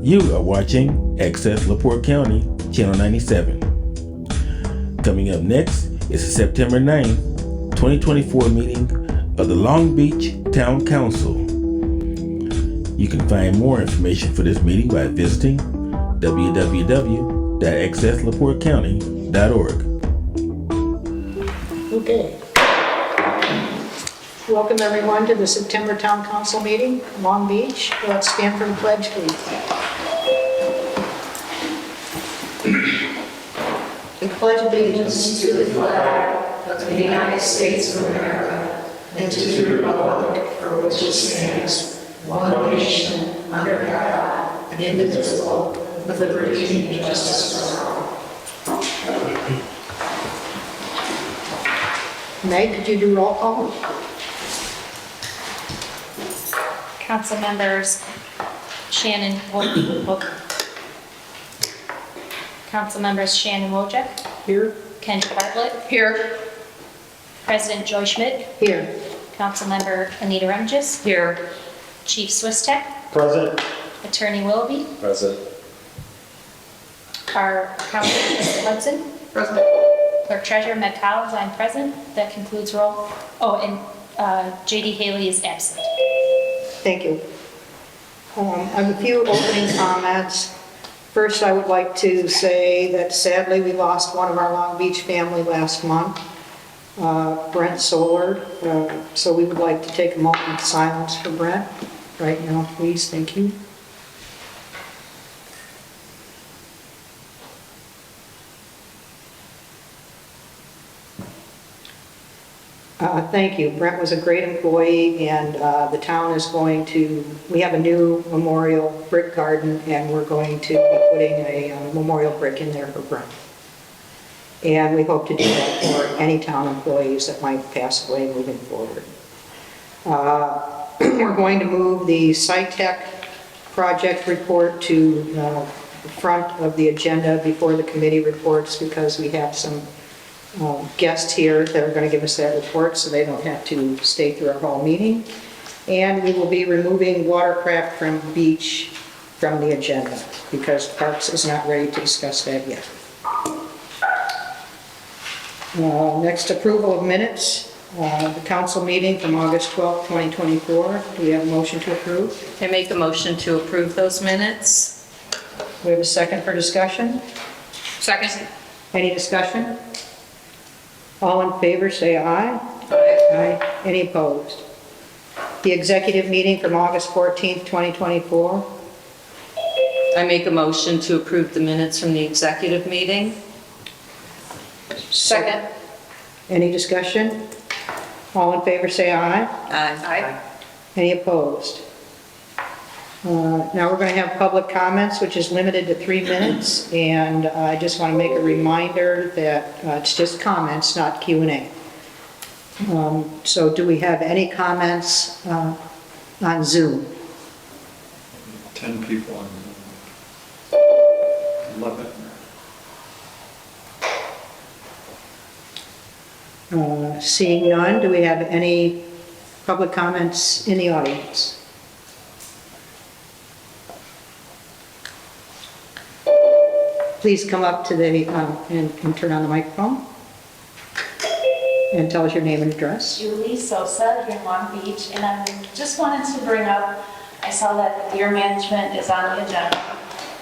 You are watching Access LaPorte County, Channel 97. Coming up next is the September 9th, 2024 meeting of the Long Beach Town Council. You can find more information for this meeting by visiting www.accesslaportecounty.org. Okay. Welcome everyone to the September Town Council meeting, Long Beach. Let's stand for the pledge, please. We pledge allegiance to the flag of the United States of America and to the republic for which it stands, one nation, under God, indivisible, with liberty and justice for all. Meg, could you do roll call? Council members Shannon Wojcik. Council members Shannon Wojcik. Here. Kendra Bartlett. Here. President Joy Schmidt. Here. Council member Anita Remgis. Here. Chief Swistek. Present. Attorney Willoughby. Present. Our accountant, Mr. Hudson. Present. Clerk Treasurer Meg Collins, I'm present. That concludes roll. Oh, and J.D. Haley is absent. Thank you. I have a few opening comments. First, I would like to say that sadly we lost one of our Long Beach family last month, Brent Solar. So we would like to take a moment of silence for Brent right now, please. Thank you. Thank you. Brent was a great employee, and the town is going to, we have a new memorial brick garden, and we're going to be putting a memorial brick in there for Brent. And we hope to do that for any town employees that might pass away moving forward. We're going to move the SciTech project report to the front of the agenda before the committee reports, because we have some guests here that are going to give us that report, so they don't have to stay through our whole meeting. And we will be removing watercraft from beach from the agenda because Parks is not ready to discuss that yet. Next, approval of minutes. The council meeting from August 12, 2024. Do we have a motion to approve? I make a motion to approve those minutes. We have a second for discussion. Second. Any discussion? All in favor, say aye. Aye. Aye. Any opposed? The executive meeting from August 14th, 2024. I make a motion to approve the minutes from the executive meeting. Second. Any discussion? All in favor, say aye. Aye. Any opposed? Now we're going to have public comments, which is limited to 3 minutes, and I just want to make a reminder that it's just comments, not Q&A. So do we have any comments on Zoom? 10 people on 11. Seeing none, do we have any public comments in the audience? Please come up to the, and turn on the microphone. And tell us your name and address. Julie Sosa here in Long Beach, and I just wanted to bring up, I saw that deer management is on the agenda,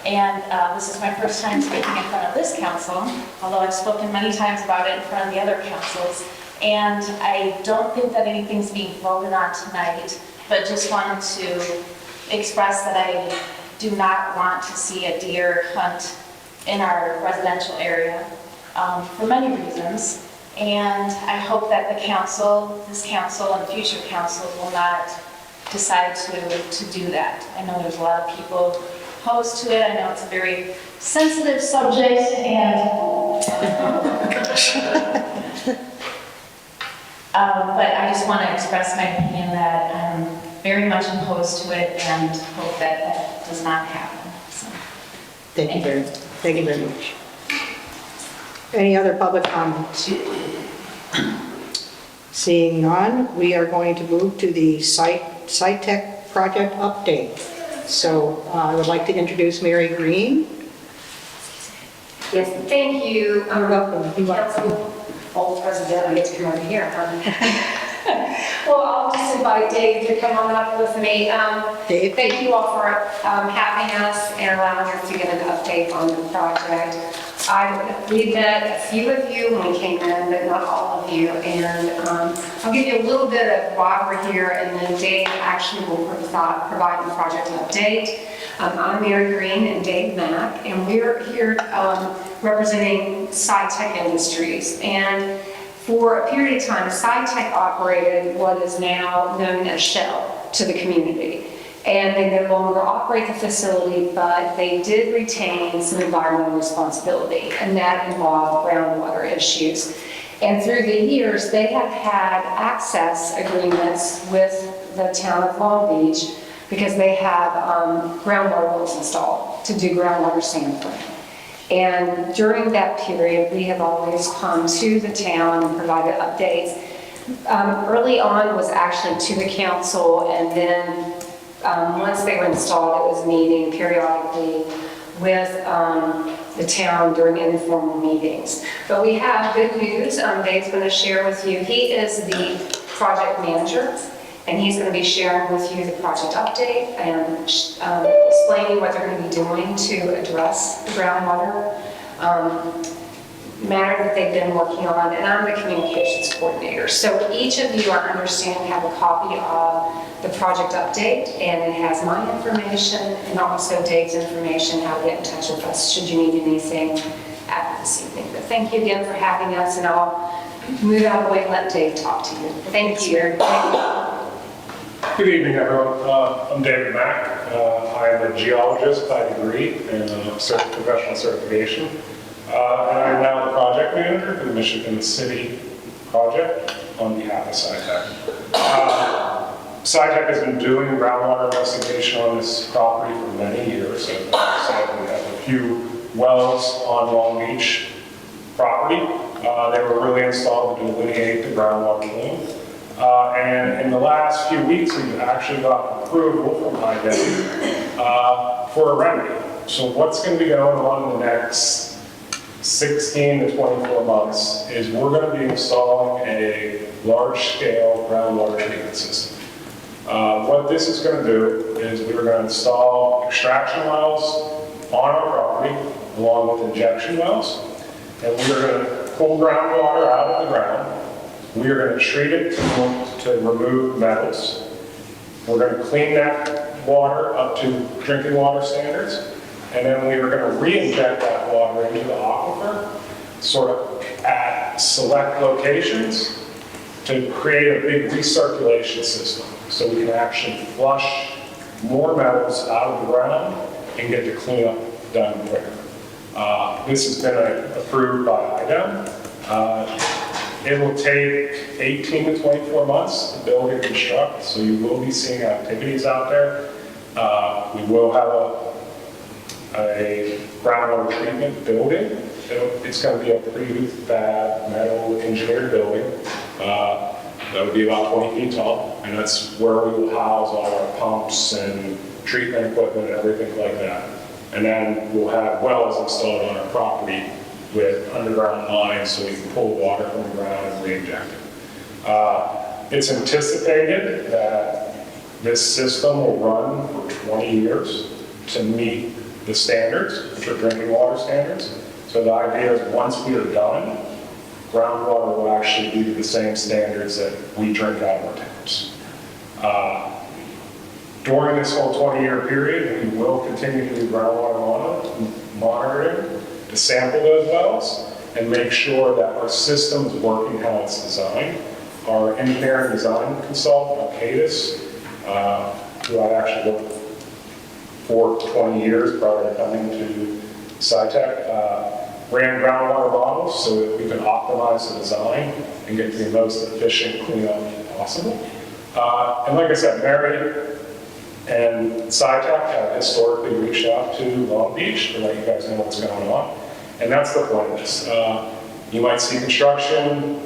and this is my first time speaking in front of this council, although I've spoken many times about it in front of the other councils, and I don't think that anything's being voted on tonight, but just wanted to express that I do not want to see a deer hunt in our residential area for many reasons. And I hope that the council, this council and future council will not decide to do that. I know there's a lot of people opposed to it. I know it's a very sensitive subject, and but I just want to express my opinion that I'm very much opposed to it and hope that that does not happen. So, Thank you very much. Any other public comments? Seeing none, we are going to move to the SciTech project update. So I would like to introduce Mary Green. Yes, thank you. You're welcome. You're welcome. Council, old president, I get to come over here. Well, I'll just invite Dave to come on up with me. Dave? Thank you all for having us and allowing us to get an update on the project. We met a few of you when we came in, but not all of you. And I'll give you a little bit of why we're here, and then Dave actually will provide the project update. I'm Mary Green and Dave Mack, and we're here representing SciTech Industries. And for a period of time, SciTech operated what is now known as Shell to the community. And they no longer operate the facility, but they did retain some environmental responsibility, and that involved groundwater issues. And through the years, they have had access agreements with the town of Long Beach because they have groundwater wells installed to do groundwater sampling. And during that period, we have always come to the town and provided updates. Early on was actually to the council, and then once they were installed, it was meeting periodically with the town during informal meetings. But we have good news. Dave's going to share with you. He is the project manager, and he's going to be sharing with you the project update and explaining what they're going to be doing to address the groundwater matter that they've been working on. And I'm the communications coordinator. So each of you, I understand, have a copy of the project update, and it has my information and also Dave's information, how to get in touch with us should you need anything after this evening. But thank you again for having us, and I'll move out of the way and let Dave talk to you. Thank you. Good evening, everyone. I'm David Mack. I am a geologist by degree and professional certification. And I'm now the project manager for the Michigan City project on behalf of SciTech. SciTech has been doing groundwater investigation on this property for many years. As I said, we have a few wells on Long Beach property. They were really installed to delineate the groundwater plume. And in the last few weeks, we've actually got approval from IDEM for a remedy. So what's going to be going on in the next 16 to 24 months is we're going to be installing a large-scale groundwater treatment system. What this is going to do is we're going to install extraction wells on our property along with injection wells, and we're going to pull groundwater out of the ground. We are going to treat it to remove metals. We're going to clean that water up to drinking water standards, and then we are going to re-inject that water into the aquifer, sort of at select locations, to create a big recirculation system so we can actually flush more metals out of the ground and get the cleanup done quicker. This has been approved by IDEM. It will take 18 to 24 months to build and construct, so you will be seeing activities out there. We will have a groundwater treatment building. It's going to be a prefab metal engineered building. That would be about 20 feet tall, and that's where we will house all our pumps and treatment equipment and everything like that. And then we'll have wells installed on our property with underground lines so we can pull water from the ground and re-inject it. It's anticipated that this system will run for 20 years to meet the standards, which are drinking water standards. So the idea is once we are done, groundwater will actually be to the same standards that we drink out of our taps. During this whole 20-year period, we will continue to do groundwater monitoring to sample those wells and make sure that our system is working how it's designed. Our engineering design consultant, Arcadis, who I actually worked for 20 years prior to coming to SciTech, ran groundwater models so that we could optimize the design and get the most efficient cleanup possible. And like I said, Mary and SciTech have historically reached out to Long Beach to let you guys know what's going on. And that's the point of this. You might see construction,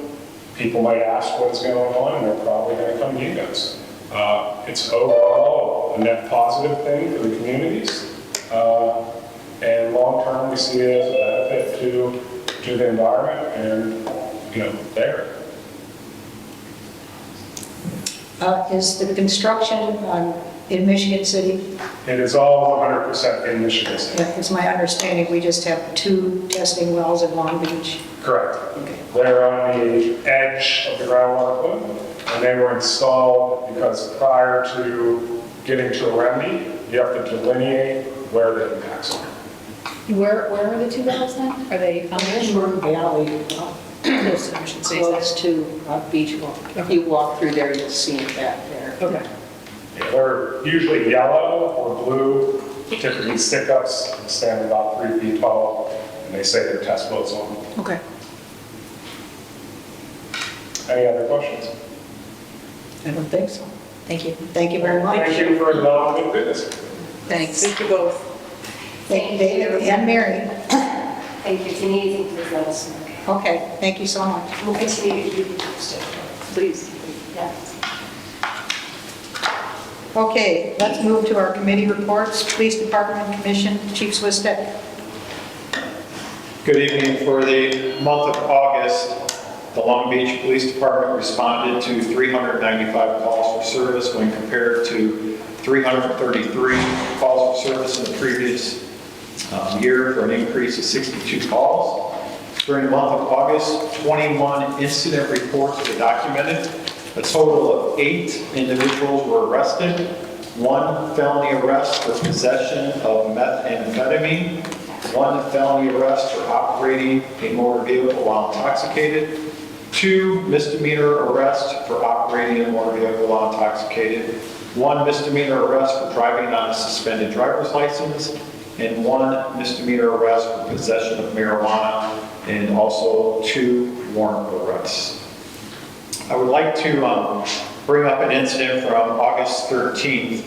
people might ask what is going on, and they're probably going to come to you guys. It's overall a net positive thing for the communities. And long-term, we see it as a benefit to the environment and, there. Is the construction in Michigan City? It is all 100% in Michigan State. It's my understanding we just have 2 testing wells in Long Beach. Correct. Okay. They're on the edge of the groundwater equipment, and they were installed because prior to getting to a remedy, you have to delineate where the impacts are. Where are the 2 wells then? Are they on the Short Valley, close to Ocean City? close to Beach Walk. If you walk through there, you'll see it back there. Okay. Yeah, they're usually yellow or blue, typically stick-ups, stand about 3 feet tall, and they say they're test boats on them. Okay. Any other questions? I don't think so. Thank you. Thank you very much. Thank you for developing this. Thanks. Thank you both. Thank you, David and Mary. Thank you, it's amazing results. Okay, thank you so much. We'll continue to keep you posted. Please. Yeah. Okay, let's move to our committee reports. Police Department Commission, Chief Swistek. Good evening. For the month of August, the Long Beach Police Department responded to 395 calls for service when compared to 333 calls for service in the previous year, for an increase of 62 calls. During the month of August, 21 incident reports were documented. A total of 8 individuals were arrested, 1 felony arrest for possession of methamphetamine, 1 felony arrest for operating a motor vehicle while intoxicated, 2 misdemeanor arrests for operating a motor vehicle while intoxicated, 1 misdemeanor arrest for driving on a suspended driver's license, and 1 misdemeanor arrest for possession of marijuana, and also 2 warrant arrests. I would like to bring up an incident from August 13th.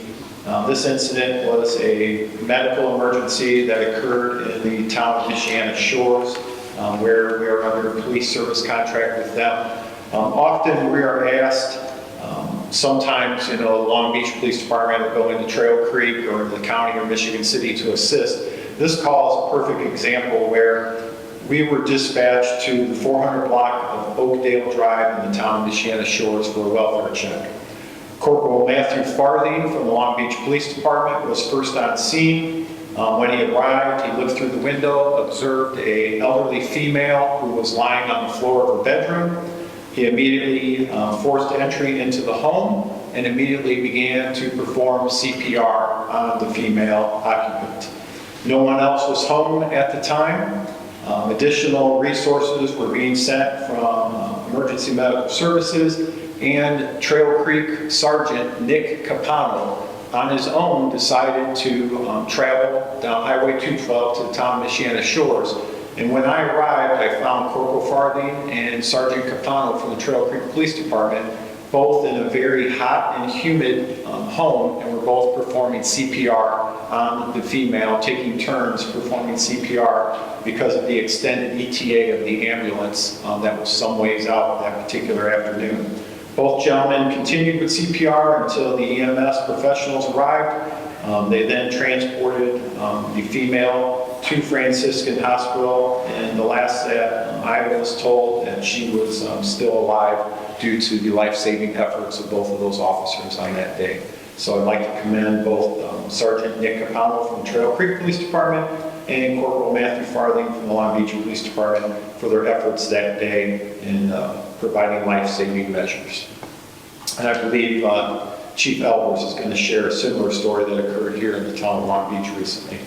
This incident was a medical emergency that occurred in the town of Michiana Shores, where we are under a police service contract with them. Often we are asked, sometimes, Long Beach Police Department will go into Trail Creek or the county or Michigan City to assist. This call is a perfect example where we were dispatched to the 400 block of Oakdale Drive in the town of Michiana Shores for a welfare check. Corporal Matthew Farthing from the Long Beach Police Department was first on scene. When he arrived, he looked through the window, observed an elderly female who was lying on the floor of her bedroom. He immediately forced entry into the home and immediately began to perform CPR on the female occupant. No one else was home at the time. Additional resources were being sent from Emergency Medical Services, and Trail Creek Sergeant Nick Capano on his own decided to travel down Highway 212 to the town of Michiana Shores. And when I arrived, I found Corporal Farthing and Sergeant Capano from the Trail Creek Police Department, both in a very hot and humid home, and were both performing CPR on the female, taking turns performing CPR because of the extended ETA of the ambulance that was some ways out that particular afternoon. Both gentlemen continued with CPR until the EMS professionals arrived. They then transported the female to Franciscan Hospital, and the last that I was told that she was still alive due to the life-saving efforts of both of those officers on that day. So I'd like to commend both Sergeant Nick Capano from the Trail Creek Police Department and Corporal Matthew Farthing from the Long Beach Police Department for their efforts that day in providing life-saving measures. And I believe Chief Albers is going to share a similar story that occurred here in the town of Long Beach recently.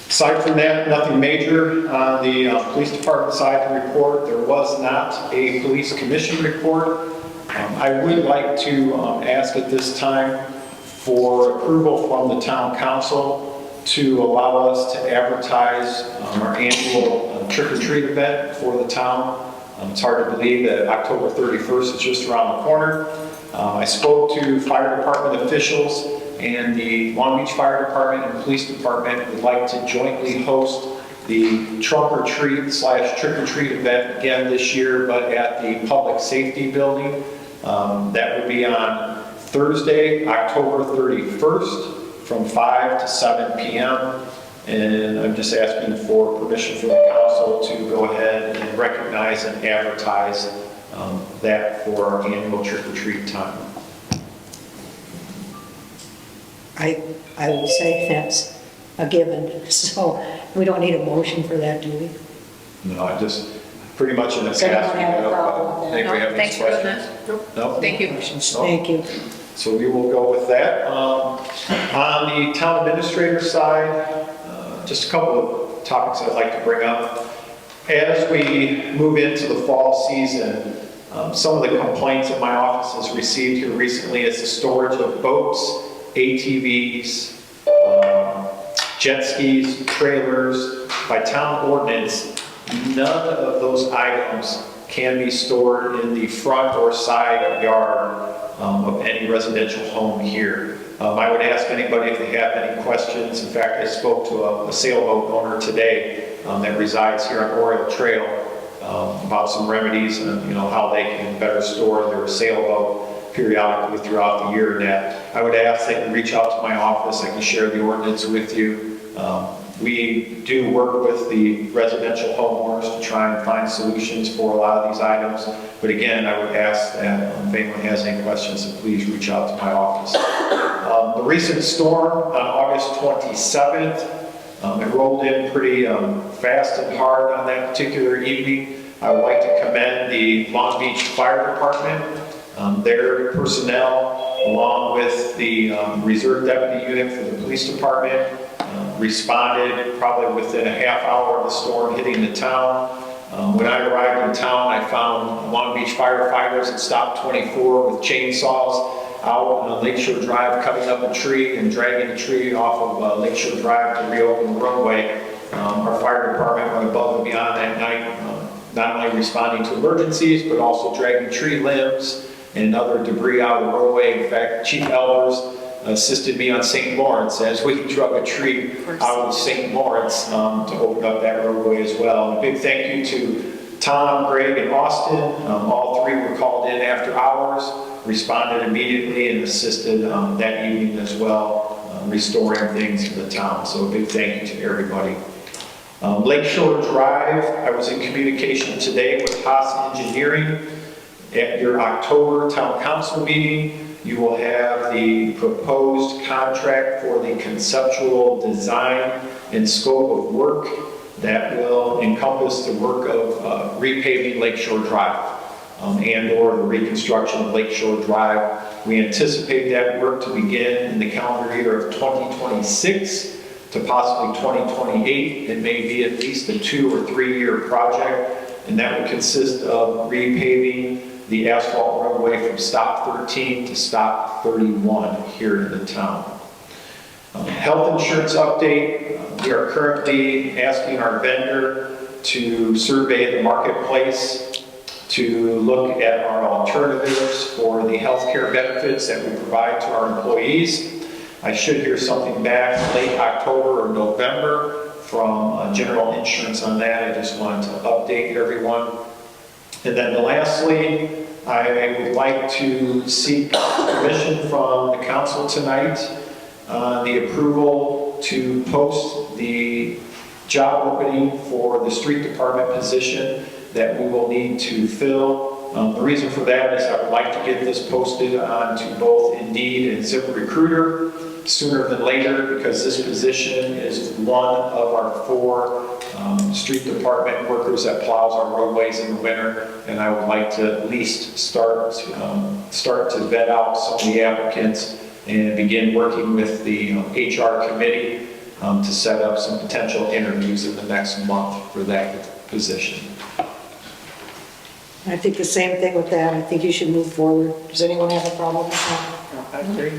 Aside from that, nothing major on the police department side to report. There was not a police commission report. I would like to ask at this time for approval from the town council to allow us to advertise our annual trick-or-treat event for the town. It's hard to believe that October 31st is just around the corner. I spoke to fire department officials, and the Long Beach Fire Department and Police Department would like to jointly host the trunk-or-treat/trick-or-treat event again this year, but at the Public Safety Building. That would be on Thursday, October 31st, from 5 to 7 p.m. And I'm just asking for permission from the council to go ahead and recognize and advertise that for our annual trick-or-treat time. I would say that's a given, so we don't need a motion for that, do we? No, I just, pretty much in the Does anyone past, we have a have, problem with that? think we have any Thanks for doing questions? No? Thank you. Thank you. So we will go with that. On the town administrator side, just a couple of topics I'd like to bring up. As we move into the fall season, some of the complaints that my office has received here recently is the storage of boats, ATVs, jet skis, trailers. By town ordinance, none of those items can be stored in the front or side yard of any residential home here. I would ask anybody if they have any questions. In fact, I spoke to a sailboat owner today that resides here on Oriole Trail about some remedies and how they can better store their sailboat periodically throughout the year. And that I would ask that you reach out to my office. I can share the ordinance with you. We do work with the residential homeowners to try and find solutions for a lot of these items. But again, I would ask that if anyone has any questions, then please reach out to my office. The recent storm on August 27th, it rolled in pretty fast and hard on that particular evening. I would like to commend the Long Beach Fire Department, their personnel, along with the Reserve Deputy Unit for the Police Department, responded probably within a half hour of the storm hitting the town. When I arrived in town, I found Long Beach firefighters at Stop 24 with chainsaws out on Lakeshore Drive, cutting up a tree and dragging a tree off of Lakeshore Drive to reopen the roadway. Our fire department went above and beyond that night, not only responding to emergencies, but also dragging tree limbs and other debris out of the roadway. In fact, Chief Elvers assisted me on St. Lawrence as we drug a tree out of St. Lawrence to open up that roadway as well. And a big thank you to Tom, Greg, and Austin. All three were called in after hours, responded immediately, and assisted that evening as well, restoring things in the town. So a big thank you to everybody. Lakeshore Drive, I was in communication today with Haas Engineering. At your October Town Council meeting, you will have the proposed contract for the conceptual design and scope of work that will encompass the work of repaving Lakeshore Drive and/or the reconstruction of Lakeshore Drive. We anticipate that work to begin in the calendar year of 2026 to possibly 2028. It may be at least a 2 or 3 year project, and that would consist of repaving the asphalt roadway from stop 13 to stop 31 here in the town. Health insurance update. We are currently asking our vendor to survey the marketplace to look at our alternatives for the healthcare benefits that we provide to our employees. I should hear something back late October or November from General Insurance on that. I just wanted to update everyone. And then lastly, I would like to seek permission from the council tonight on the approval to post the job opening for the street department position that we will need to fill. The reason for that is I would like to get this posted onto both Indeed and ZipRecruiter sooner than later, because this position is one of our 4 street department workers that plows our roadways in the winter, and I would like to at least start to vet out some of the applicants and begin working with the HR committee to set up some potential interviews in the next month for that position. I think the same thing with that. I think you should move forward. Does anyone have a problem with that? I agree.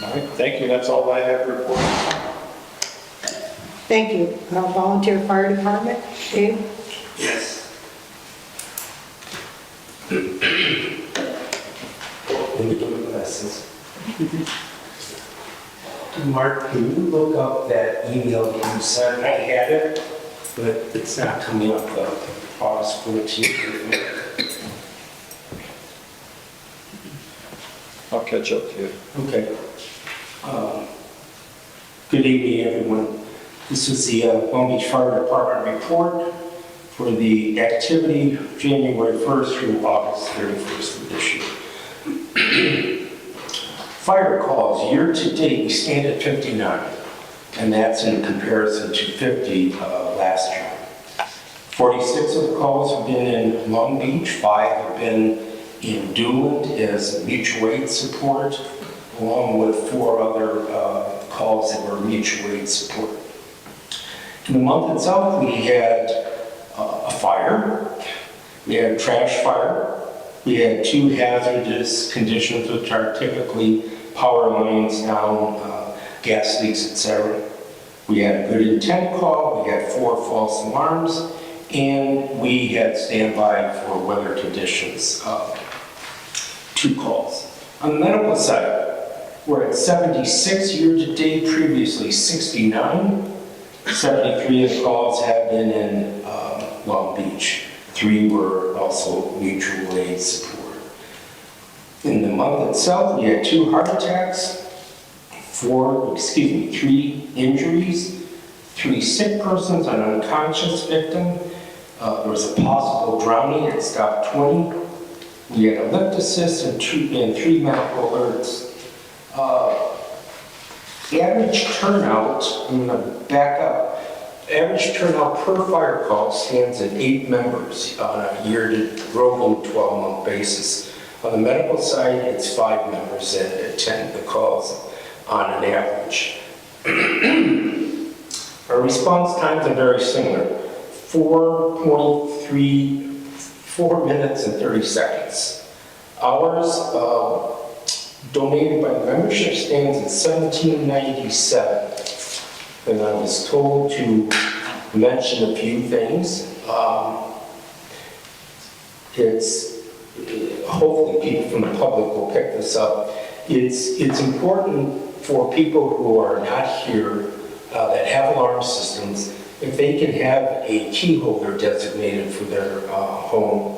All right, thank you. That's all I have to report. Thank you. Volunteer Fire Department, Dave? Yes. Mark, can you look up that email that you sent? I had it, but it's not coming up. August 14th. Okay. catch up to you. Okay. Good evening, everyone. This is the Long Beach Fire Department report for the activity January 1st through August 31st of this year. Fire calls, year to date, we stand at 59, and that's in comparison to 50 last year. 46 of the calls have been in Long Beach, 5 have been in Duland as mutual aid support, along with 4 other calls that were mutual aid support. In the month itself, we had a fire, we had a trash fire, we had 2 hazardous conditions, which are typically power lines down, gas leaks, etc. We had a good intent call, we had 4 false alarms, and we had standby for weather conditions, 2 calls. On the medical side, we're at 76 year-to-date, previously 69. 73 of the calls have been in Long Beach. 3 were also mutual aid support. In the month itself, we had 2 heart attacks, 3 injuries, 3 sick persons, an unconscious victim. There was a possible drowning at stop 20. We had a lift assist and 3 medical alerts. The average turnout, I'm going to back up, average turnout per fire call stands at 8 members on a rolling 12-month basis. On the medical side, it's 5 members that attend the calls on an average. Our response times are very similar, 4 minutes and 30 seconds. Hours donated by the membership stands at $17.97. And I was told to mention a few things. Hopefully people from the public will pick this up. It's important for people who are not here that have alarm systems, if they can have a key holder designated for their home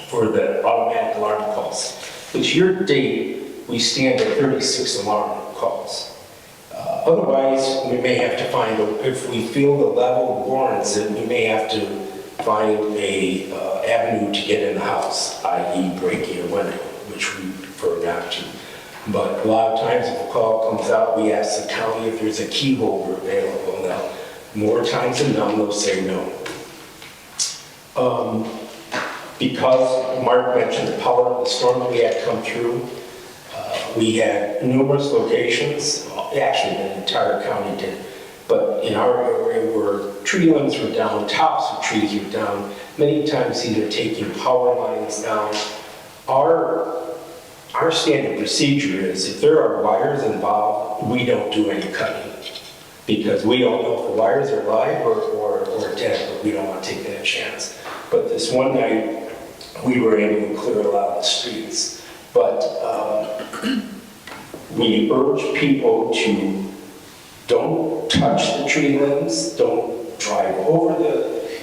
for the automatic alarm calls. Which year to date, we stand at 36 alarm calls. Otherwise, we may have to find, if we feel the level warrants it, we may have to find a avenue to get in the house, i.e. breaking a window, which we prefer not to. But a lot of times if a call comes out, we ask the county if there's a key holder available. Now, more times than none, they'll say no. Because Mark mentioned the power of the storm that we had come through, we had numerous locations, actually the entire county did, but in our area where tree limbs were down, tops of trees were down, many times either taking power lines down. Our standard procedure is if there are wires involved, we don't do any cutting because we don't know if the wires are live or dead, but we don't want to take that chance. But this one night, we were able to clear a lot of the streets. But we urge people to don't touch the tree limbs, don't drive over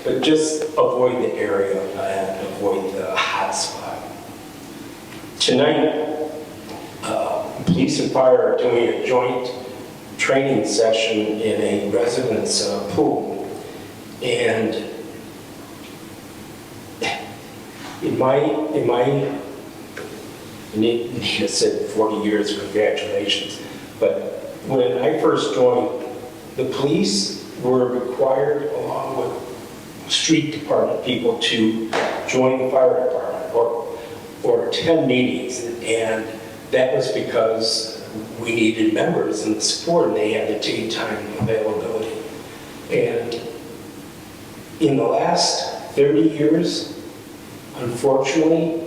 but just avoid the area and avoid the hot spot. Tonight, police and fire are doing a joint training session in a residence pool. And Nita said 40 years, congratulations. But when I first joined, the police were required, along with street department people, to join the fire department or attend meetings. And that was because we needed members and support, and they had the daytime availability. And in the last 30 years, unfortunately,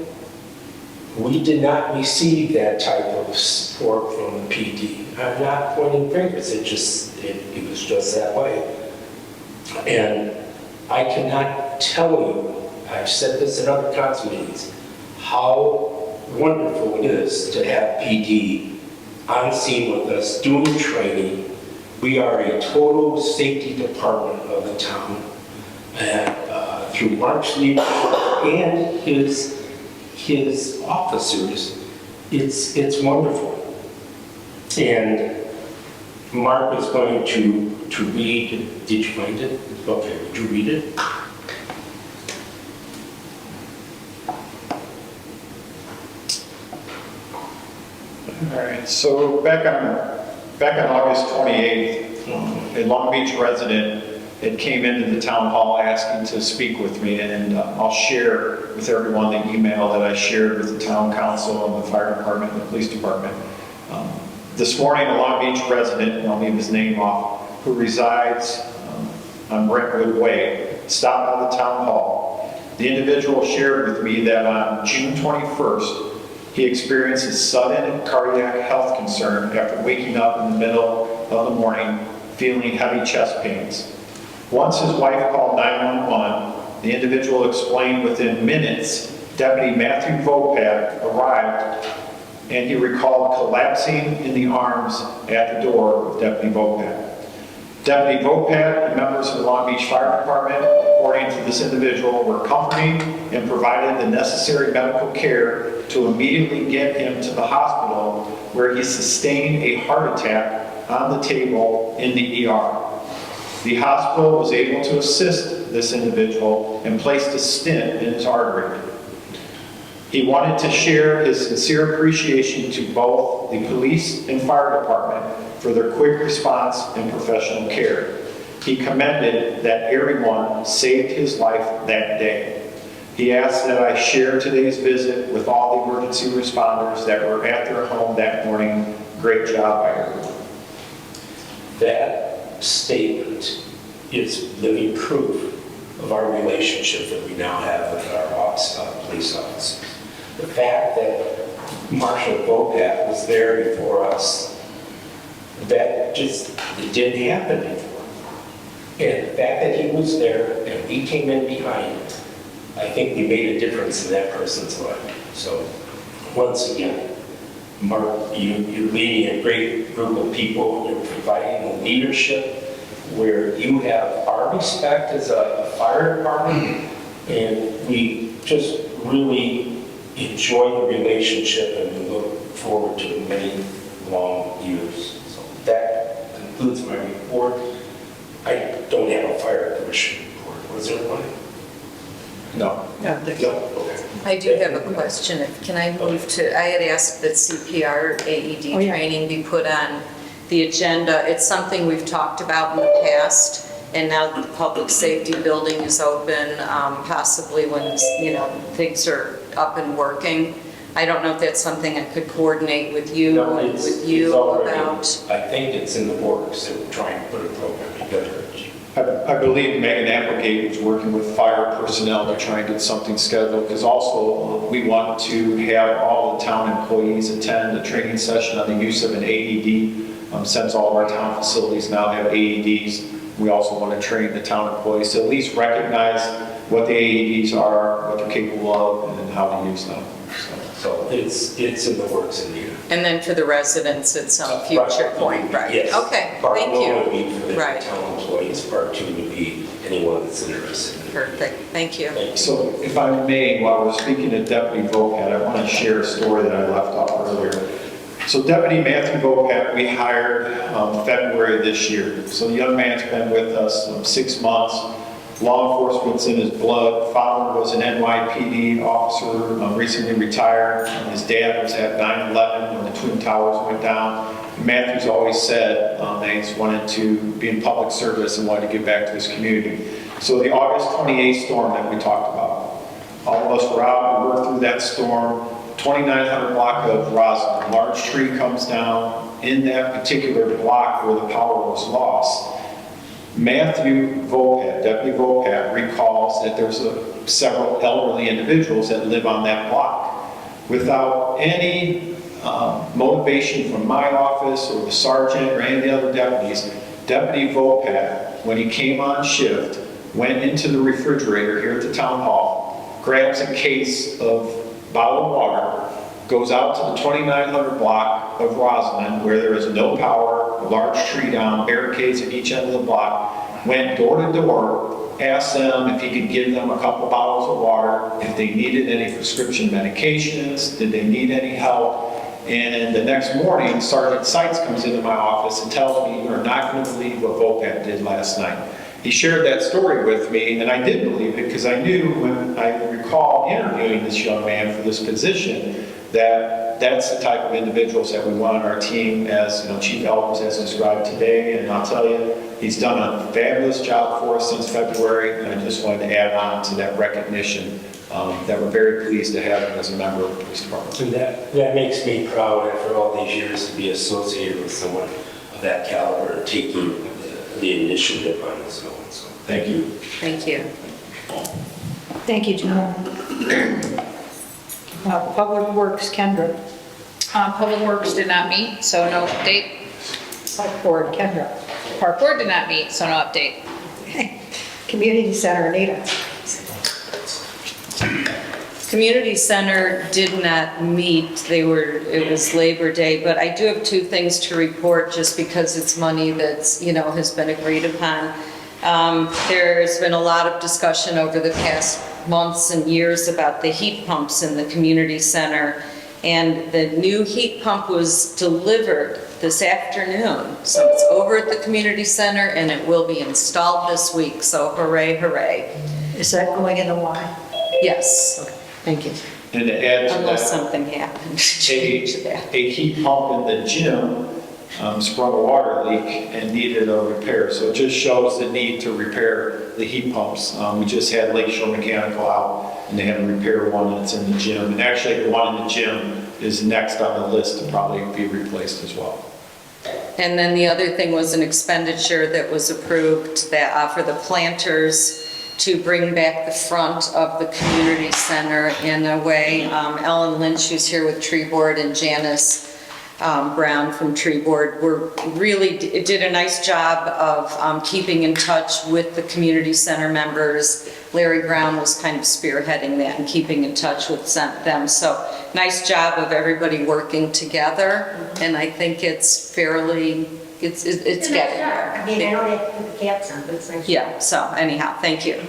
we did not receive that type of support from the PD. I'm not pointing fingers, it was just that way. And I cannot tell you, I've said this in other council meetings, how wonderful it is to have PD on scene with us doing training. We are a total safety department of the town. And through Mark's leadership and his officers, It's wonderful. And Mark is going to read, did you find it? Okay, would you read it? All right, so back on August 28th, a Long Beach resident had came into the town hall asking to speak with me, and I'll share with everyone the email that I shared with the town council and the fire department and the police department. This morning, a Long Beach resident, and I'll leave his name off, who resides on Brentwood Way, stopped by the town hall. The individual shared with me that on June 21st, he experienced a sudden cardiac health concern after waking up in the middle of the morning feeling heavy chest pains. Once his wife called 911, the individual explained within minutes Deputy Matthew Vopat arrived, and he recalled collapsing in the arms at the door of Deputy Vopat. Deputy Vopat and members of the Long Beach Fire Department, according to this individual, were comforting and provided the necessary medical care to immediately get him to the hospital, where he sustained a heart attack on the table in the ER. The hospital was able to assist this individual and placed a stent in his artery. He wanted to share his sincere appreciation to both the police and fire department for their quick response and professional care. He commended that everyone saved his life that day. He asked that I share today's visit with all the emergency responders that were at their home that morning. Great job by everyone. That statement is living proof of our relationship that we now have with our police officers. The fact that Marshal Vopat was there before us, that just it didn't happen before. And the fact that he was there and we came in behind, I think we made a difference in that person's life. So once again, Mark, you're leading a great group of people. You're providing leadership where you have our respect as a fire department, and we just really enjoy the relationship and we look forward to many long years. So that concludes my report. I don't have a fire commission report. Was there one? No. Okay. I do have a question. Can I move to, I had asked that CPR AED Oh, yeah. training be put on the agenda. It's something we've talked about in the past, and now that the public safety building is open, possibly when, things are up and working. I don't know if that's something I could coordinate with you No, and it's with you already- about. I think it's in the works. They're trying to put a program together. I believe Megan Applegate was working with fire personnel to try and get something scheduled, because also we want to have all the town employees attend a training session on the use of an AED. Since all of our town facilities now have AEDs, we also want to train the town employees to at least recognize what the AEDs are, what they're capable of, and then how to use them. So it's in the works, Anita. And then for the residents at some future point, right? Yes. Okay, Part thank one you. would be for the Right. town employees, part two would be anyone that's interested. Perfect, thank you. Thank you. So if I may, while we're speaking to Deputy Vopat, I want to share a story that I left off earlier. So Deputy Matthew Vopat, we hired February this year. So the young man's been with us 6 months. Law enforcement's in his blood. Father was an NYPD officer, recently retired. His dad was at 9/11 when the Twin Towers went down. Matthew's always said that he's wanted to be in public service and wanted to give back to his community. So the August 28th storm that we talked about, all of us were out, we worked through that storm. 2900 block of Roslyn, a large tree comes down in that particular block where the power was lost. Matthew Vopat, Deputy Vopat, recalls that there's several elderly individuals that live on that block. Without any motivation from my office or the sergeant or any of the other deputies, Deputy Vopat, when he came on shift, went into the refrigerator here at the town hall, grabs a case of bottled water, goes out to the 2900 block of Roslyn where there is no power, a large tree down, barricades at each end of the block, went door to door, asked them if he could give them a couple bottles of water, if they needed any prescription medications, did they need any help. And the next morning, Sergeant Seitz comes into my office and tells me, "You're not going to believe what VOPAC did last night." He shared that story with me, and I did believe it because I knew when I recall interviewing this young man for this position that that's the type of individuals that we want on our team, as Chief Elkins has described today. And I'll tell you, he's done a fabulous job for us since February, and I just wanted to add on to that recognition that we're very pleased to have him as a member of the police department. And that makes me proud after all these years to be associated with someone of that caliber and taking the initiative on his own. So thank you. Thank you. Thank you, John. Public Works, Kendra. Public Works did not meet, so no update. Select Board, Kendra. Park Board did not meet, so no update. Community Center, Anita. Community Center did not meet. It was Labor Day, but I do have two things to report just because it's money that's, has been agreed upon. There's been a lot of discussion over the past months and years about the heat pumps in the community center, and the new heat pump was delivered this afternoon. So it's over at the community center and it will be installed this week, so hooray, hooray. Is that going in the Y? Yes, Okay, thank you. And to add to unless that, something happened to change that. a heat pump in the gym sprung a water leak and needed a repair. So it just shows the need to repair the heat pumps. We just had Lakeshore Mechanical out and they had to repair one that's in the gym. And actually the one in the gym is next on the list to probably be replaced as well. And then the other thing was an expenditure that was approved that for the planters to bring back the front of the community center in a way. Ellen Lynch, who's here with Tree Board, and Janice Brown from Tree Board did a nice job of keeping in touch with the community center members. Larry Brown was kind of spearheading that and keeping in touch with them. So nice job of everybody working together, and I think it's fairly, it's getting there. I mean, I don't have to put the caps on, but it's nice. Yeah, so anyhow, thank you.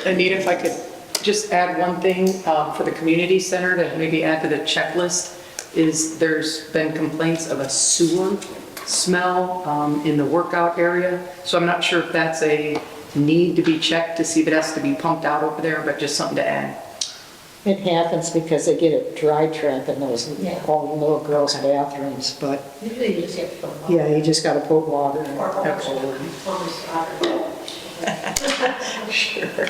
Anita, if I could just add one thing for the community center to maybe add to the checklist, is there's been complaints of a sewer smell in the workout area. So I'm not sure if that's a need to be checked to see if it has to be pumped out over there, but just something to add. It happens because they get a dry trap in those, all the little girls' bathrooms, but Usually you just have to put them on. yeah, you just gotta put water in. Absolutely. Sure.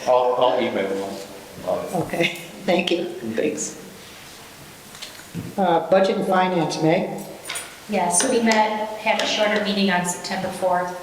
I'll email them. Okay, thank you. Thanks. Budget and Finance, Meg. Yeah, so we had a shorter meeting on September 4th.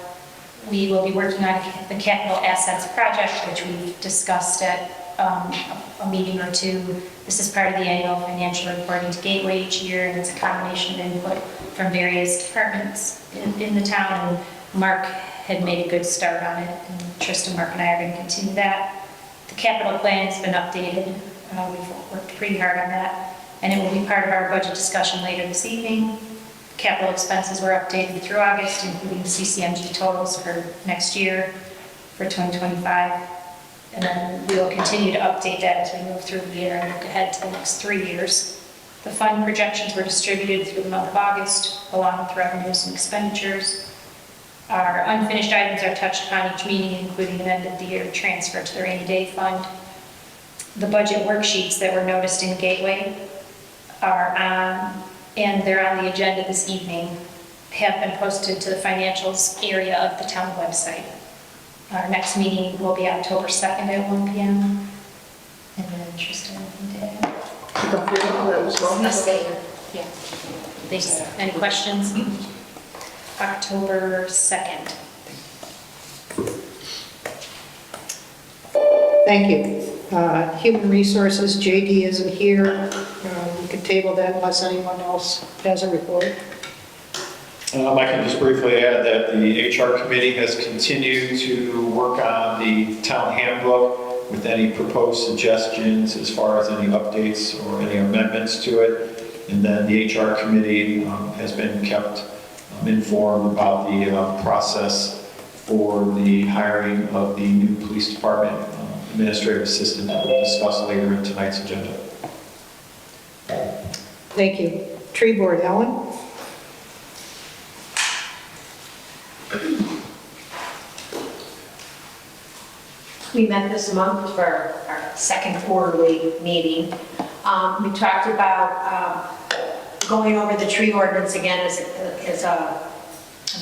We will be working on the capital assets project, which we discussed at a meeting or two. This is part of the annual financial reporting to Gateway each year, and it's a combination of input from various departments in the town. And Mark had made a good start on it, and Tristan, Mark, and I are going to continue that. The capital plan has been updated. We've worked pretty hard on that, and it will be part of our budget discussion later this evening. Capital expenses were updated through August, including CCMG totals for next year, for 2025. And then we will continue to update that as we move through the year and look ahead to the next 3 years. The fund projections were distributed through the month of August, along with revenues and expenditures. Our unfinished items are touched upon each meeting, including an end-of-the-year transfer to the rainy day fund. The budget worksheets that were noticed in Gateway are on, and they're on the agenda this evening, have been posted to the financials area of the town website. Our next meeting will be October 2nd at 1 p.m. And then Tristan, anything to add? Yeah. Thanks. Any questions? October 2nd. Thank you. Human Resources, JD isn't here. We can table that unless anyone else has a report. I can just briefly add that the HR committee has continued to work on the town handbook with any proposed suggestions as far as any updates or any amendments to it. And then the HR committee has been kept informed about the process for the hiring of the new police department administrative assistant that we'll discuss later in tonight's agenda. Thank you. Tree Board, Ellen? We met this month for our second quarterly meeting. We talked about going over the tree ordinance again as a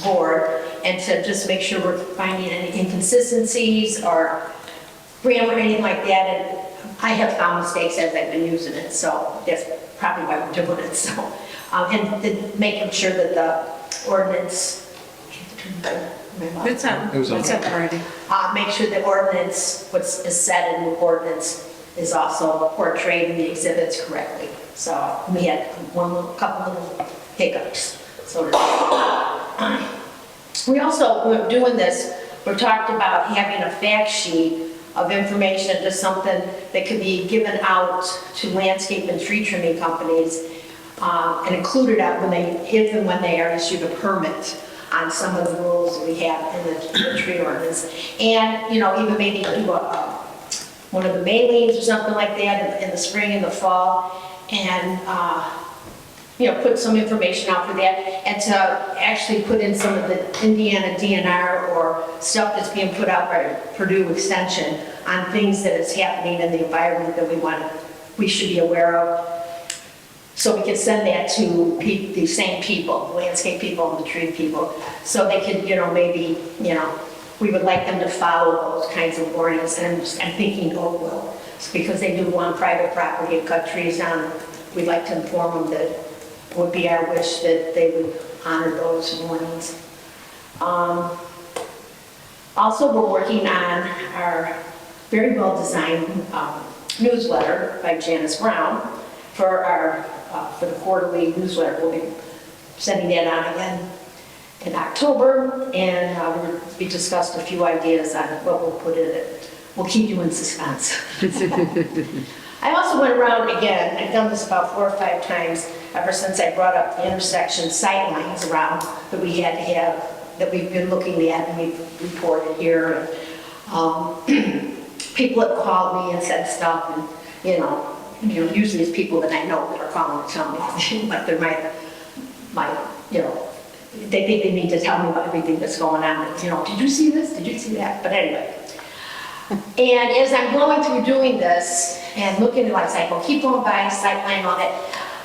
board, and to just make sure we're finding any inconsistencies or grammar or anything like that. And I have found mistakes as I've been using it, so that's probably why we're doing it. So, and then making sure that the ordinance. It's up already. Make sure the ordinance, what's is said in the ordinance is also portrayed in the exhibits correctly. So we had couple little hiccups, so to speak. We also, when doing this, we talked about having a fact sheet of information, just something that could be given out to landscape and tree trimming companies and included out when if and when they are issued a permit on some of the rules we have in the tree ordinance. And, you know, even maybe do one of the mailings or something like that in the spring and the fall, and, you know, put some information out for that, and to actually put in some of the Indiana DNR or stuff that's being put out by Purdue Extension on things that is happening in the environment that we should be aware of. So we can send that to the same people, landscape people and the tree people, so they can, you know, maybe, you know, we would like them to follow those kinds of warnings. And I'm thinking Oak will, because they do go on private property and cut trees down. We'd like to inform them that it would be our wish that they would honor those warnings. Also, we're working on our very well-designed newsletter by Janice Brown for the quarterly newsletter. We'll be sending that out again in October, and we'll be discussed a few ideas on what we'll put in it. We'll keep you in suspense. I also went around again, I've done this about 4 or 5 times ever since I brought up the intersection sight lines around that we had to have, that we've been looking at and we've reported here. People have called me and said stuff, and you know, usually it's people that I know that are calling to tell me, like they're my, you know, they think they need to tell me about everything that's going on. You know, did you see this? Did you see that? But anyway. And as I'm going through doing this and looking at like, well, keep going by, sightline, all that,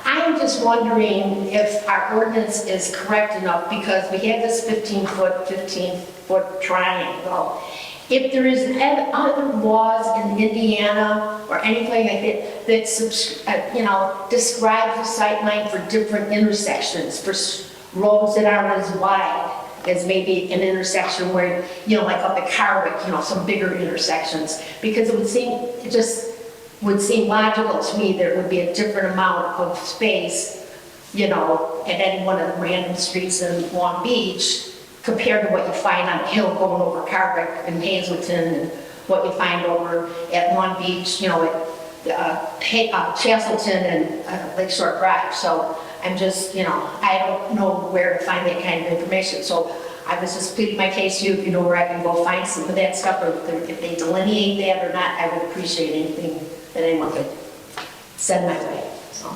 I'm just wondering if our ordinance is correct enough, because we have this 15-foot triangle. If there is other laws in Indiana or anything like that that you know, describe the sight line for different intersections, for roads that aren't as wide as maybe an intersection where, you know, like up at Carwick, you know, some bigger intersections, because it just would seem logical to me there would be a different amount of space, you know, at any one of the random streets in Long Beach compared to what you find on the hill going over Carwick and Hazleton, and what you find over at Long Beach, you know, at Chastleton and Lakeshore Drive. So I'm just, you know, I don't know where to find that kind of information. So I was just pleading my case to you, if you know where I can go find some of that stuff, or if they delineate that or not. I would appreciate anything that anyone could send my way. So,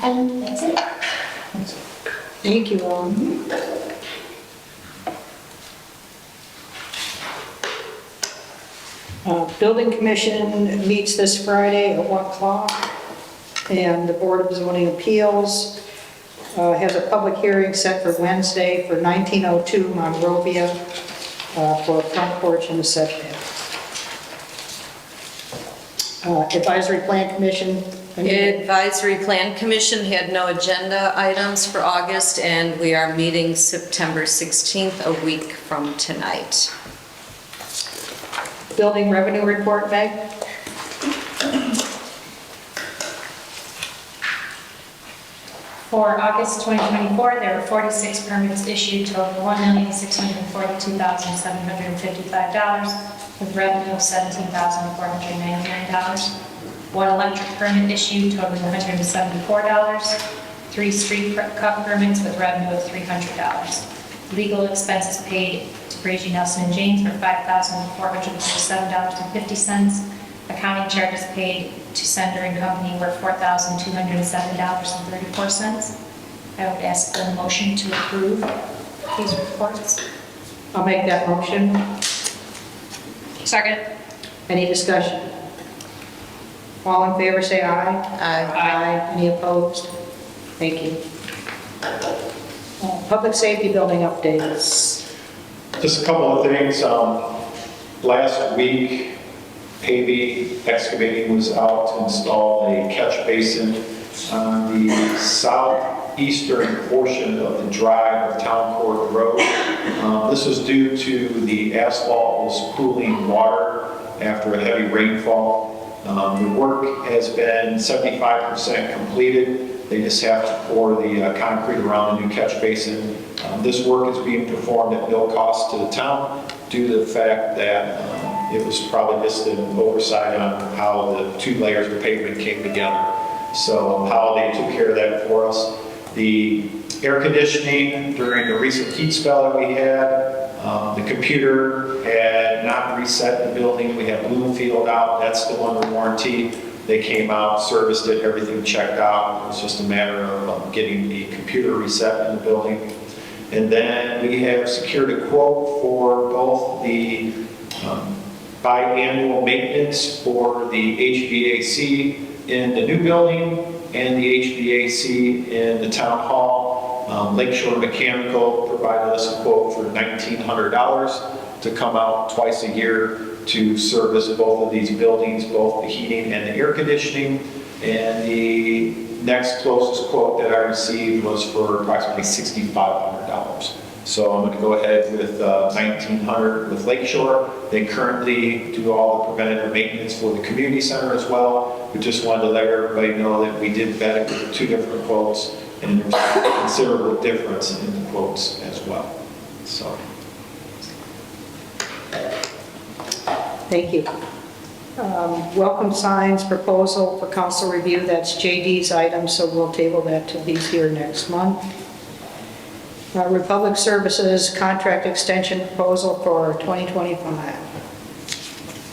and that's it. Thank you, Ellen. Building Commission meets this Friday at 1 o'clock, and the Board of Zoning Appeals has a public hearing set for Wednesday for 1902 Monrovia for a front porch and a setback. Advisory Plan Commission. Advisory Plan Commission had no agenda items for August, and we are meeting September 16th, a week from tonight. Building Revenue Report, Meg. For August 2024, there were 46 permits issued totaling $1,642,755 with revenue of $17,499. One electric permit issued totaling $174. 3 street cut permits with revenue of $300. Legal expenses paid to Brady Nelson and James for $5,447.50. Accounting charges paid to Sender and Company were $4,207.34. I would ask for a motion to approve these reports. I'll make that motion. Second. Any discussion? All in favor, say aye. Aye. Any opposed? Thank you. Public safety building updates. Just a couple of things. Last week, Pavey Excavating was out to install a catch basin on the southeastern portion of the drive of Town Court Road. This was due to the asphalt was pooling water after a heavy rainfall. The work has been 75% completed. They just have to pour the concrete around the new catch basin. This work is being performed at no cost to the town due to the fact that it was probably just an oversight on how the 2 layers of pavement came together. So Holiday took care of that for us. The air conditioning during the recent heat spell that we had, the computer had not reset the building. We had Bloomfield out, that's still under warranty. They came out, serviced it, everything checked out. It was just a matter of getting the computer reset in the building. And then we have secured a quote for both the biannual maintenance for the HVAC in the new building and the HVAC in the town hall. Lakeshore Mechanical provided us a quote for $1,900 to come out twice a year to service both of these buildings, both the heating and the air conditioning. And the next closest quote that I received was for approximately $6,500. So I'm going to go ahead with $1,900 with Lakeshore. They currently do all the preventative maintenance for the community center as well. We just wanted to let everybody know that we did vet it with 2 different quotes, and there's a considerable difference in the quotes as well. So. Thank you. Welcome signs proposal for council review. That's JD's item, so we'll table that till he's here next month. Republic Services contract extension proposal for 2025.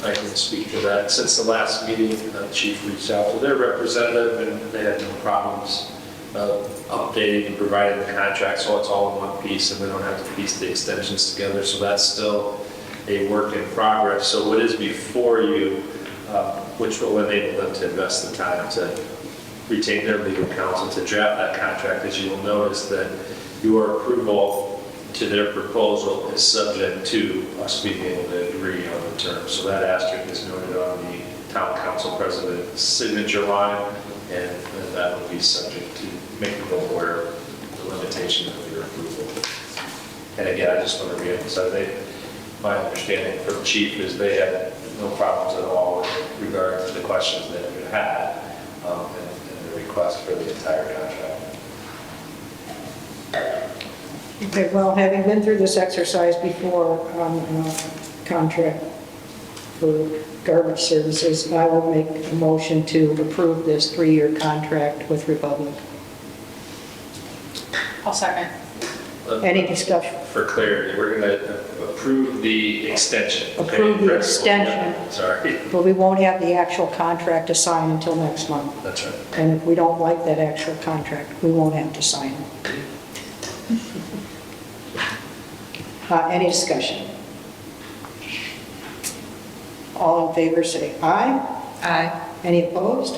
I can speak to that. Since the last meeting, the chief reached out to their representative and they had no problems updating and providing the contract, so it's all in one piece and we don't have to piece the extensions together. So that's still a work in progress. So what is before you, which will enable them to invest the time to retain their legal counsel to draft that contract, as you will notice that your approval to their proposal is subject to us being able to agree on the terms. So that asterisk is noted on the town council president's signature line, and that will be subject to making them aware of the limitation of your approval. And again, I just want to reemphasize, my understanding from the chief is they had no problems at all with regard to the questions that you had and the request for the entire contract. Okay, well, having been through this exercise before on contract for garbage services, I will make a motion to approve this 3-year contract with Republic. I'll second. Any discussion? For clarity, we're going to approve the extension. Approve the extension. Sorry. But we won't have the actual contract to sign until next month. That's right. And if we don't like that actual contract, we won't have to sign it. Any discussion? All in favor say aye. Aye. Any opposed?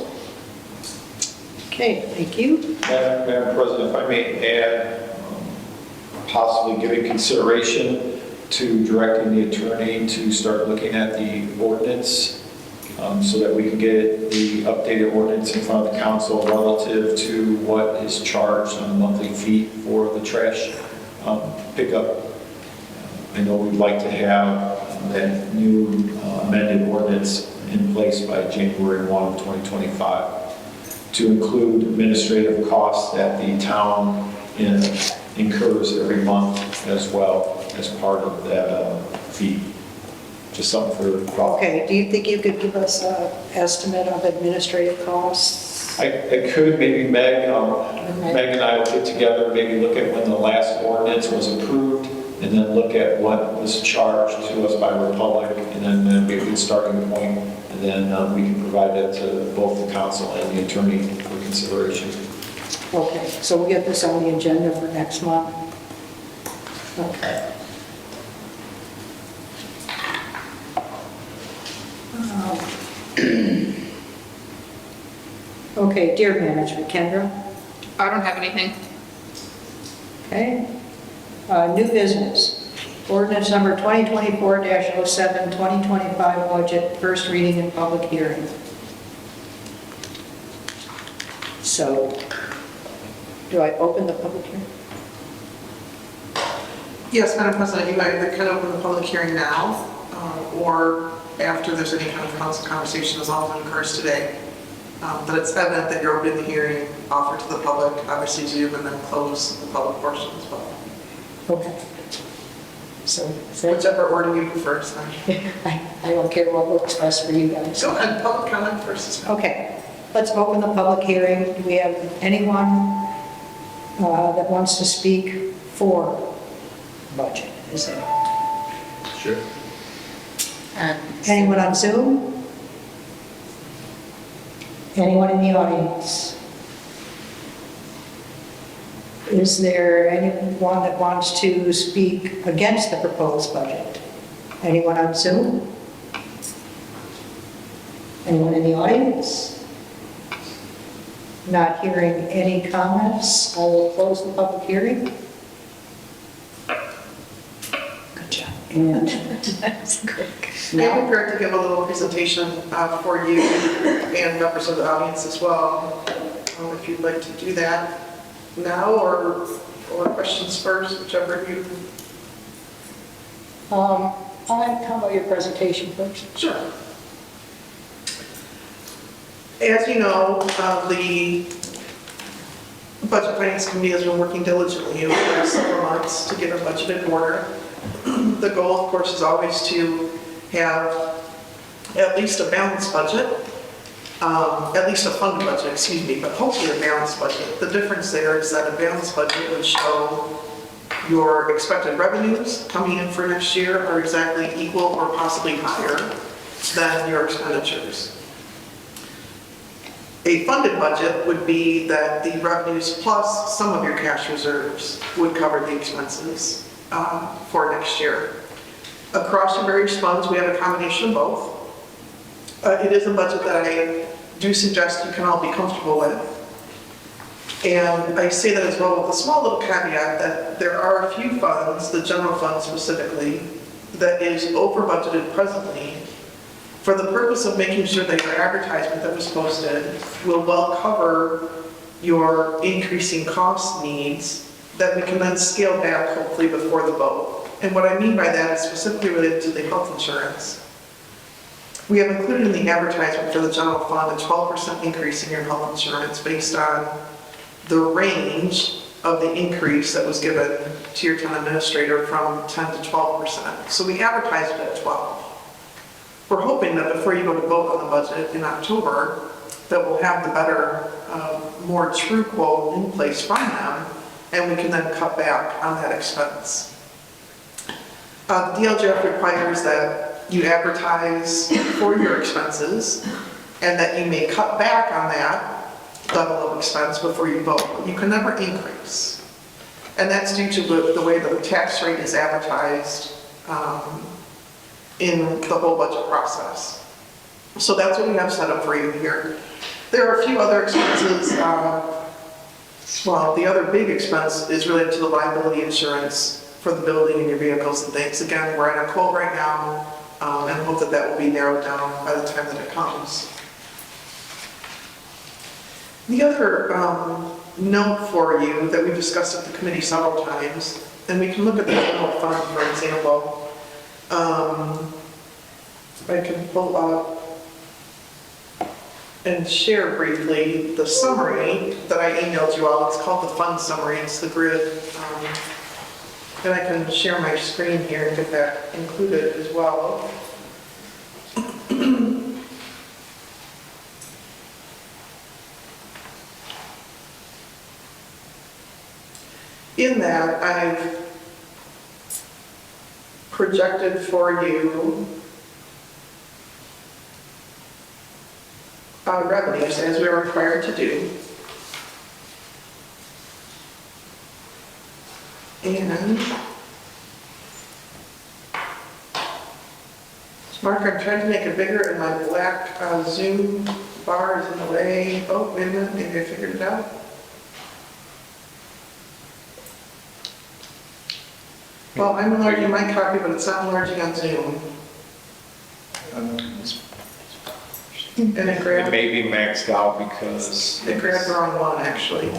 Okay, thank you. Madam President, if I may add, possibly giving consideration to directing the attorney to start looking at the ordinance so that we can get the updated ordinance in front of the council relative to what is charged on a monthly fee for the trash pickup. I know we'd like to have that new amended ordinance in place by January 1 of 2025 to include administrative costs that the town incurs every month as well as part of that fee. Just something for thought. Okay, do you think you could give us an estimate of administrative costs? I could, maybe Meg and I will get together, maybe look at when the last ordinance was approved and then look at what was charged to us by Republic, and then we can starting point, and then we can provide that to both the council and the attorney for consideration. Okay, so we'll get this on the agenda for next month. Okay. Okay, deer management, Kendra? I don't have anything. Okay. New business. Ordinance number 2024-07, 2025 budget, first reading and public hearing. So, do I open the public hearing? Yes, Madam President, you either can open the public hearing now, or after there's any kind of council conversation as often occurs today. But it's evident that you're opening the hearing, offer to the public, obviously do, and then close the public portion as well. Okay. So, Whichever order you prefer, sorry. I don't care what works best for you guys. Go ahead, public comment first. Okay, let's open the public hearing. Do we have anyone that wants to speak for budget? Is there? Sure. Anyone on Zoom? Anyone in the audience? Is there anyone that wants to speak against the proposed budget? Anyone on Zoom? Anyone in the audience? Not hearing any comments, I will close the public hearing. Good job. And that's great. I'm prepared to give a little presentation for you and members of the audience as well, if you'd like to do that now or questions first, whichever you. How about your presentation first? Sure. As you know, the Budget Finance Committee has been working diligently over the last several months to get a budget in order. The goal, of course, is always to have at least a balanced budget, at least a funded budget, excuse me, but hopefully a balanced budget. The difference there is that a balanced budget would show your expected revenues coming in for next year are exactly equal or possibly higher than your expenditures. A funded budget would be that the revenues plus some of your cash reserves would cover the expenses for next year. Across your various funds, we have a combination of both. It is a budget that I do suggest you can all be comfortable with. And I say that as well with a small little caveat that there are a few funds, the general fund specifically, that is over budgeted presently for the purpose of making sure that your advertisement that was posted will well cover your increasing cost needs that we can then scale back hopefully before the vote. And what I mean by that is specifically related to the health insurance. We have included in the advertisement for the general fund a 12% increase in your health insurance based on the range of the increase that was given to your town administrator from 10 to 12%. So we advertised it at 12. We're hoping that before you go to vote on the budget in October, that we'll have the better, more true quote in place from them, and we can then cut back on that expense. The DLGF requires that you advertise for your expenses and that you may cut back on that level of expense before you vote. You can never increase. And that's due to the way that the tax rate is advertised in the whole budget process. So that's what we have set up for you here. There are a few other expenses. Well, the other big expense is related to the liability insurance for the building and your vehicles and things. Again, we're at a quote right now and hope that that will be narrowed down by the time that it comes. The other note for you that we've discussed at the committee several times, and we can look at the general fund, for example. I can pull up and share briefly the summary that I emailed you all. It's called the fund summary. It's the grid. And I can share my screen here and get that included as well. In that, I've projected for you revenues as we are required to do. And Mark, I'm trying to make it bigger and my black Zoom bar is in the way. Oh, wait a minute, maybe I figured it out. Well, I'm enlarging my copy, but it's not enlarging on Zoom. And it It grabbed, may be maxed out because. it grabbed the wrong one, actually.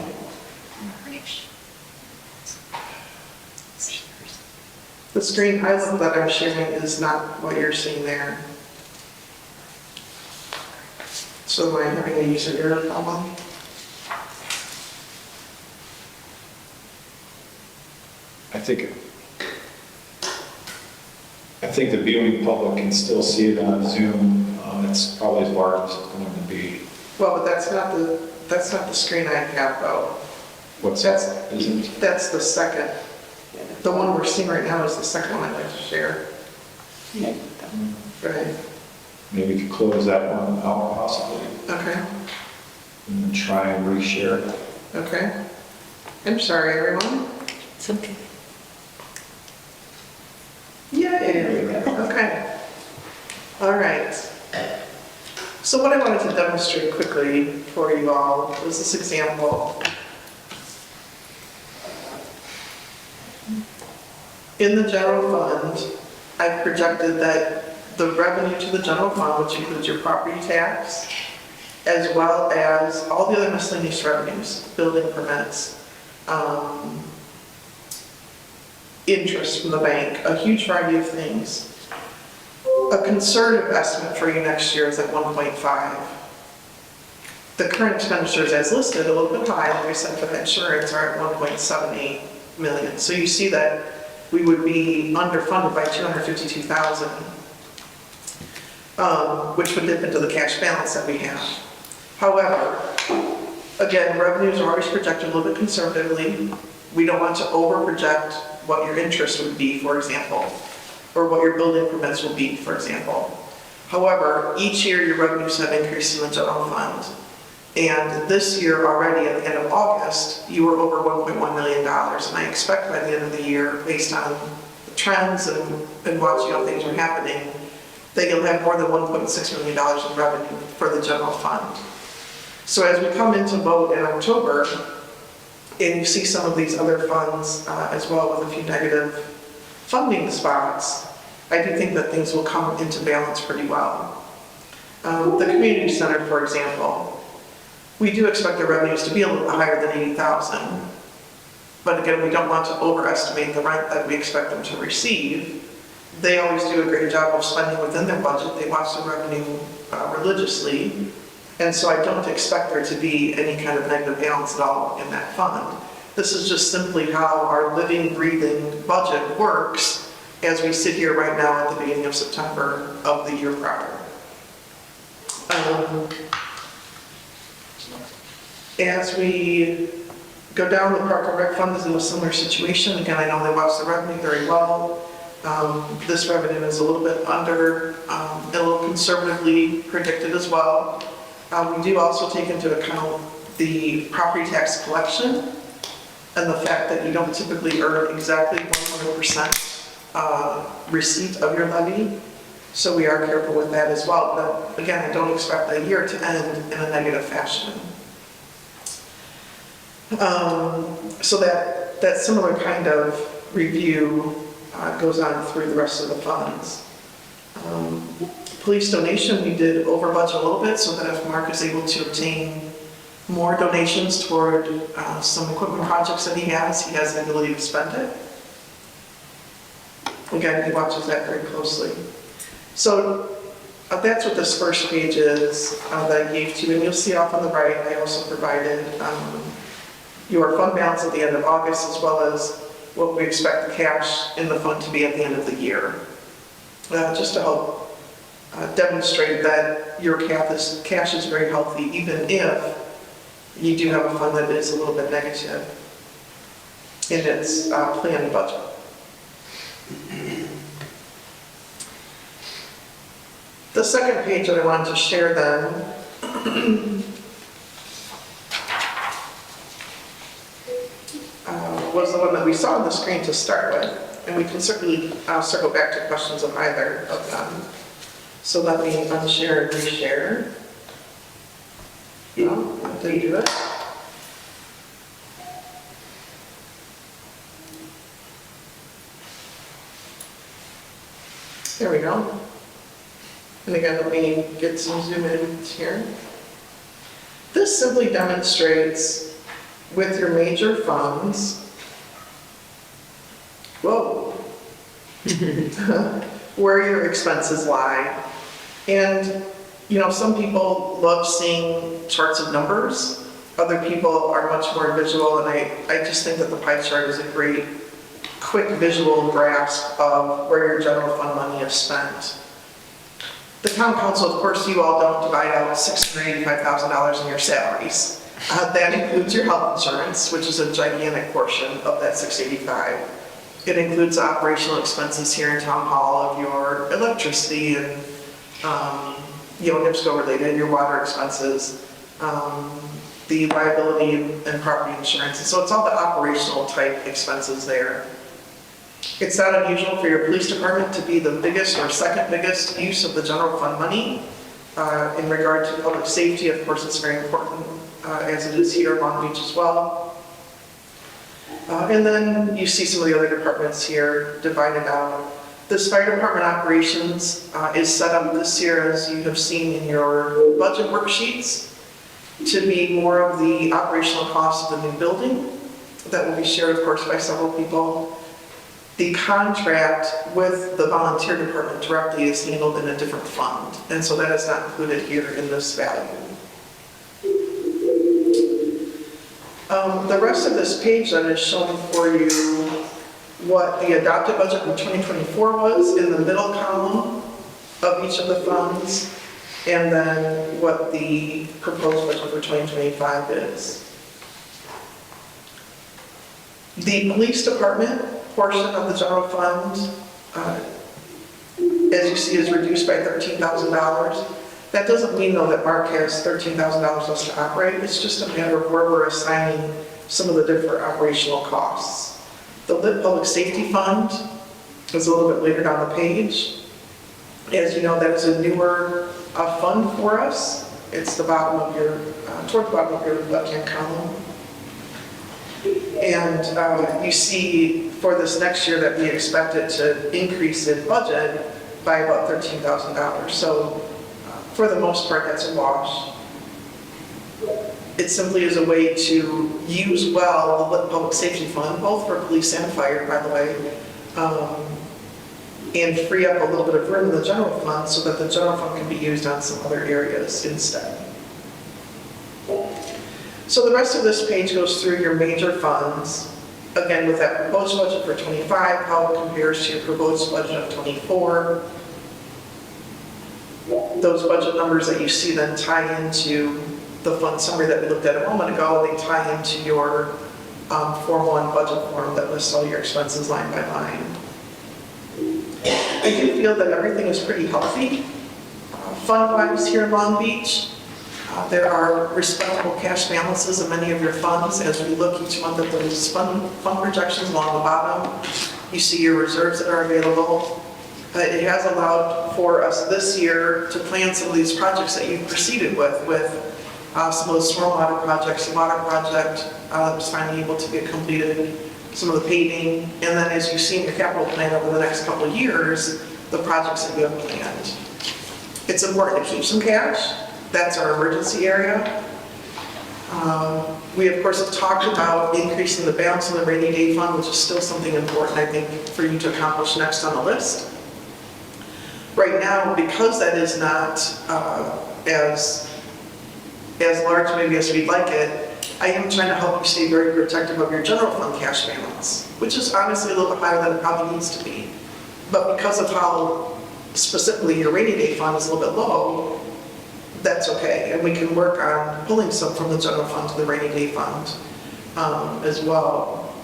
The screen I look that I'm sharing is not what you're seeing there. So am I having a user error problem? I think the viewing public can still see it on Zoom. It's probably as large as it's going to be. Well, but that's not the screen I have though. What's that? Isn't? That's the second. The one we're seeing right now is the second one I'd like to share. Right, Maybe we could close that one out possibly okay, and then try and reshare it. okay. I'm sorry, everyone. It's okay. Yeah, there we go, okay. All right. So what I wanted to demonstrate quickly for you all was this example. In the general fund, I've projected that the revenue to the general fund, which includes your property tax, as well as all the other miscellaneous revenues, building permits, interest from the bank, a huge variety of things. A conservative estimate for you next year is at 1.5. The current expenditures as listed, a little bit high, like I said, for the insurance are at 1.78 million. So you see that we would be underfunded by 252,000, which would dip into the cash balance that we have. However, again, revenues are always projected a little bit conservatively. We don't want to over-project what your interest would be, for example, or what your building permits will be, for example. However, each year your revenues have increased in the general fund. And this year already, at the end of August, you were over $1.1 million. And I expect by the end of the year, based on the trends and watching how things are happening, that you'll have more than $1.6 million in revenue for the general fund. So as we come into vote in October, and you see some of these other funds as well with a few negative funding spots, I do think that things will come into balance pretty well. The community center, for example, we do expect the revenues to be a little higher than 80,000. But again, we don't want to overestimate the rent that we expect them to receive. They always do a great job of spending within their budget. They watch the revenue religiously. And so I don't expect there to be any kind of negative balance at all in that fund. This is just simply how our living, breathing budget works as we sit here right now at the beginning of September of the year prior. As we go down, the Park and Rec Fund is in a similar situation. Again, I know they watch the revenue very well. This revenue is a little bit under, a little conservatively predicted as well. We do also take into account the property tax collection and the fact that you don't typically earn exactly 100% receipt of your levy. So we are careful with that as well. But again, I don't expect the year to end in a negative fashion. So that similar kind of review goes on through the rest of the funds. Police donation, we did over budget a little bit so that if Mark is able to obtain more donations toward some equipment projects that he has the ability to spend it. Again, he watches that very closely. So that's what this first page is that I gave to you, and you'll see off on the right, I also provided your fund balance at the end of August, as well as what we expect the cash in the fund to be at the end of the year. Just to help demonstrate that your cash is very healthy, even if you do have a fund that is a little bit negative in its planned budget. The second page that I wanted to share then was the one that we saw on the screen to start with, and we can certainly circle back to questions of either of them. So let me unshare and reshare. Did you do it? There we go. And again, let me get some zoom in here. This simply demonstrates with your major funds, whoa, where your expenses lie. And, you know, some people love seeing charts of numbers. Other people are much more visual, and I just think that the pie chart is a great, quick visual grasp of where your general fund money is spent. The town council, of course, you all don't divide out $685,000 in your salaries. That includes your health insurance, which is a gigantic portion of that $685,000. It includes operational expenses here in town hall of your electricity and, NIPSCO related, your water expenses, the liability and property insurance. And so it's all the operational type expenses there. It's not unusual for your police department to be the biggest or second biggest use of the general fund money. In regard to public safety, of course, it's very important, as it is here in Long Beach as well. And then you see some of the other departments here divided out. This fire department operations is set up this year, as you have seen in your budget worksheets, to be more of the operational cost of the new building. That will be shared, of course, by several people. The contract with the volunteer department directly is handled in a different fund, and so that is not included here in this value. The rest of this page then is showing for you what the adopted budget for 2024 was in the middle column of each of the funds, and then what the proposed budget for 2025 is. The police department portion of the general fund, as you see, is reduced by $13,000. That doesn't mean, though, that Mark has $13,000 less to operate. It's just a matter of where we're assigning some of the different operational costs. The Lit Public Safety Fund is a little bit later down the page. As you know, that is a newer fund for us. It's the bottom of your, toward the bottom of your left-hand column. And you see for this next year that we expect it to increase in budget by about $13,000. So for the most part, that's a wash. It simply is a way to use well the Lit Public Safety Fund, both for police and fire, by the way, and free up a little bit of room in the general fund so that the general fund can be used on some other areas instead. So the rest of this page goes through your major funds, again with that proposed budget for 25, how it compares to your proposed budget of 24. Those budget numbers that you see then tie into the fund summary that we looked at a moment ago. They tie into your Form 1 budget form that lists all your expenses line by line. I do feel that everything is pretty healthy. Fund-wise here in Long Beach, there are respectable cash balances in many of your funds. As we look each month at those fund projections along the bottom, you see your reserves that are available. It has allowed for us this year to plan some of these projects that you've proceeded with some of the stormwater projects, the water project that's finally able to get completed, some of the paving, and then as you see in your capital plan over the next couple of years, the projects that you have planned. It's important to keep some cash. That's our emergency area. We, of course, have talked about increasing the balance in the rainy day fund, which is still something important, I think, for you to accomplish next on the list. Right now, because that is not as large maybe as we'd like it, I am trying to help you stay very protective of your general fund cash balance, which is honestly a little bit higher than it probably needs to be. But because of how specifically your rainy day fund is a little bit low, that's okay. And we can work on pulling some from the general fund to the rainy day fund as well.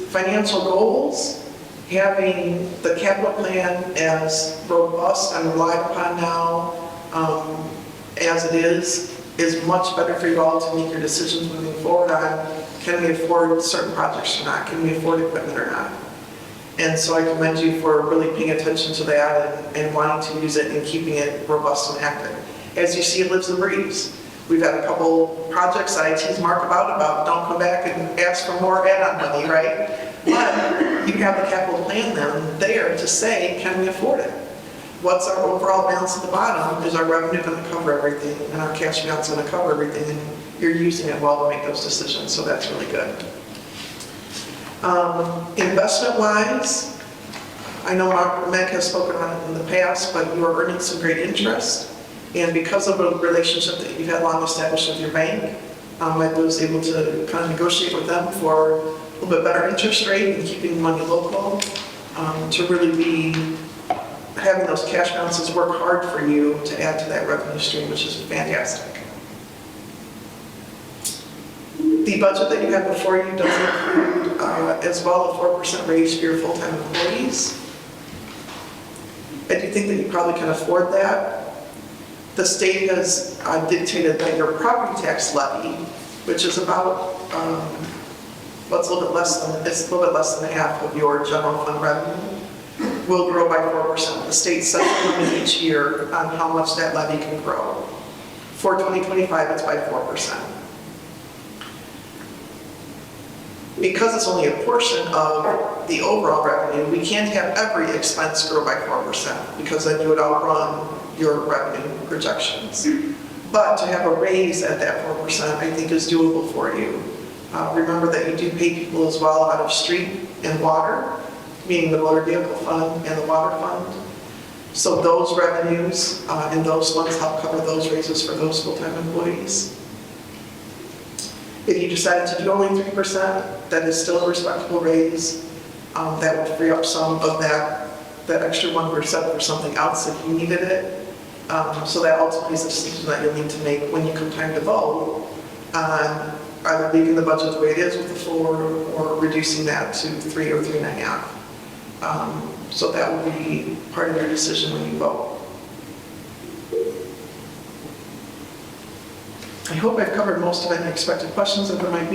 Financial goals. having the capital plan as robust and relied upon now as it is much better for you all to make your decisions moving forward on, can we afford certain projects or not? Can we afford equipment or not? And so I commend you for really paying attention to that and wanting to use it and keeping it robust and active. As you see, it lives and breathes. We've had a couple projects that I tease Mark about don't come back and ask for more add-on money, right? But you have the capital plan then there to say, can we afford it? What's our overall balance at the bottom? Is our revenue going to cover everything? And our cash balance going to cover everything? And you're using it well to make those decisions, so that's really good. Investment-wise, I know Meg has spoken on it in the past, but you are earning some great interest. And because of a relationship that you've had long established with your bank, I was able to kind of negotiate with them for a little bit better interest rate and keeping money local, to really be having those cash balances work hard for you to add to that revenue stream, which is fantastic. The budget that you have before you does include as well a 4% raise for your full-time employees. I do think that you probably can afford that. The state has dictated that your property tax levy, which is about, it's a little bit less than half of your general fund revenue, will grow by 4%. The state sets a limit each year on how much that levy can grow. For 2025, it's by 4%. Because it's only a portion of the overall revenue, we can't have every expense grow by 4% because then you would outrun your revenue projections. But to have a raise at that 4%, I think is doable for you. Remember that you do pay people as well out of street and water, meaning the motor vehicle fund and the water fund. So those revenues and those funds help cover those raises for those full-time employees. If you decided to do only 3%, that is still a respectable raise. That would free up some of that extra 1% for something else if you needed it. So that ultimately is a decision that you'll need to make when you come time to vote on either leaving the budget the way it is with the 4 or reducing that to 3 or 3.5. So that will be part of your decision when you vote. I hope I've covered most of any expected questions that there might be.